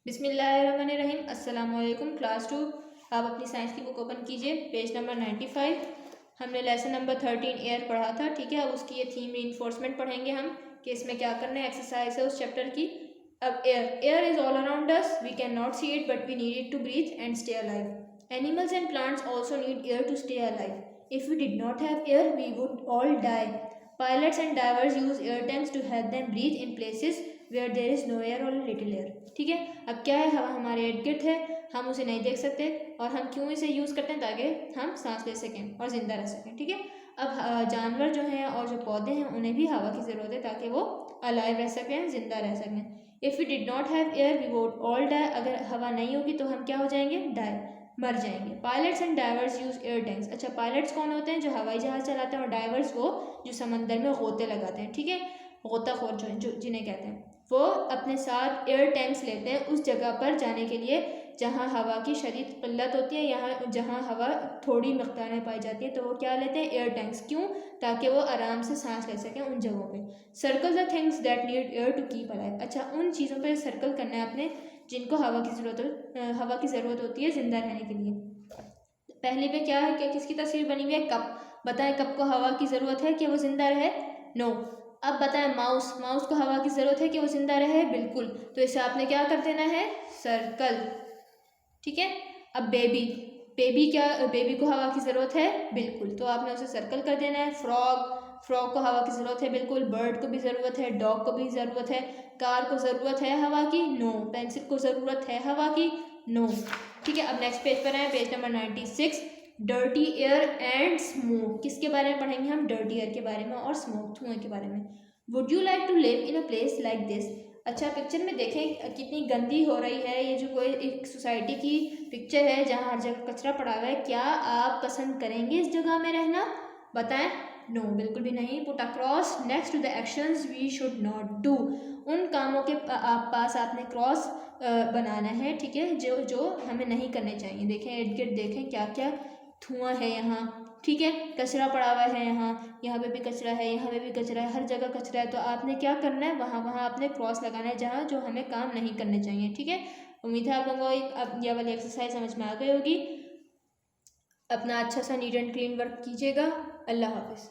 बिस्मिल्लाहिर्रहमानिर्रहीम। अस्सलाम वालेकुम क्लास 2। आप अपनी साइंस की बुक ओपन कीजिए, पेज नंबर 95। हमने लेसन नंबर 13 एयर पढ़ा था, ठीक है। अब उसकी ये थीम रीइंफोर्समेंट पढ़ेंगे हम कि इसमें क्या करना है, एक्सरसाइज है उस चैप्टर की। अब air is all around us, we can not see it but we need it to breathe and stay alive. Animals and plants also need air to stay alive. If we did not have air we would all die. Pilots and divers use air tanks to help them breathe in places where there is no air or little air, ठीक है। अब क्या है, हवा हमारे इर्द गिर्द है, हम उसे नहीं देख सकते, और हम क्यों इसे यूज़ करते हैं, ताकि हम सांस ले सकें और ज़िंदा रह सकें, ठीक है। अब जानवर जो हैं और जो पौधे हैं उन्हें भी हवा की ज़रूरत है ताकि वो अलाइव रह सकें, ज़िंदा रह सकें। If we did not have air we would all die. अगर हवा नहीं होगी तो हम क्या हो जाएंगे, डाई, मर जाएंगे। Pilots and divers use air tanks. अच्छा, पायलट्स कौन होते हैं, जो हवाई जहाज़ चलाते हैं, और डाइवर्स वो जो समंदर में गोते लगाते हैं, ठीक है। गोताखोर जो जिन्हें कहते हैं, वो अपने साथ एयर टैंक्स लेते हैं उस जगह पर जाने के लिए जहाँ हवा की शदीद किल्लत होती है, यहाँ जहाँ हवा थोड़ी मकदार में पाई जाती है, तो वो क्या लेते हैं, एयर टैंक्स। क्यों, ताकि वो आराम से सांस ले सकें उन जगहों पे। Circle the things that need air to keep alive. अच्छा, उन चीज़ों पे सर्कल करना है अपने जिनको हवा की ज़रूरत होती है ज़िंदा रहने के लिए। पहले पे क्या है कि किसकी तस्वीर बनी हुई है, कप। बताएं कप को हवा की ज़रूरत है कि वो ज़िंदा रहे, नो। अब बताएं माउस, माउस को हवा की ज़रूरत है कि वो ज़िंदा रहे, बिल्कुल। तो इसे आपने क्या कर देना है, सर्कल, ठीक है। अब बेबी, बेबी को हवा की ज़रूरत है, बिल्कुल, तो आपने उसे सर्कल कर देना है। फ्रॉग, फ्रॉग को हवा की ज़रूरत है, बिल्कुल। बर्ड को भी ज़रूरत है, डॉग को भी ज़रूरत है। कार को ज़रूरत है हवा की, नो। पेंसिल को ज़रूरत है हवा की, नो, ठीक है। अब नेक्स्ट पेज पर आए, page number 96। Dirty air and smoke. किसके बारे में पढ़ेंगे हम, डर्टी एयर के बारे में और स्मोक, धुएं के बारे में। Would you like to live in a place like this. अच्छा, पिक्चर में देखें कितनी गंदी हो रही है, ये जो कोई एक सोसाइटी की पिक्चर है जहाँ हर जगह कचरा पड़ा हुआ है। क्या आप पसंद करेंगे इस जगह में रहना, बताएं, नो, बिल्कुल भी नहीं। Put across next to the actions we should not do. उन कामों के पास आपने क्रॉस बनाना है, ठीक है, जो जो हमें नहीं करने चाहिए। देखें इर्द गिर्द, देखें क्या क्या धुआं है यहाँ, ठीक है, कचरा पड़ा हुआ है, यहाँ पे भी कचरा है, यहाँ पे भी कचरा है, हर जगह कचरा है। तो आपने क्या करना है, वहाँ वहाँ आपने क्रॉस लगाना है जहाँ जो हमें काम नहीं करने चाहिए, ठीक है। उम्मीद है आप लोगों को अब ये वाली एक्सरसाइज समझ में आ गई होगी। अपना अच्छा सा नीट एंड क्लीन वर्क कीजिएगा। अल्लाह हाफिज़।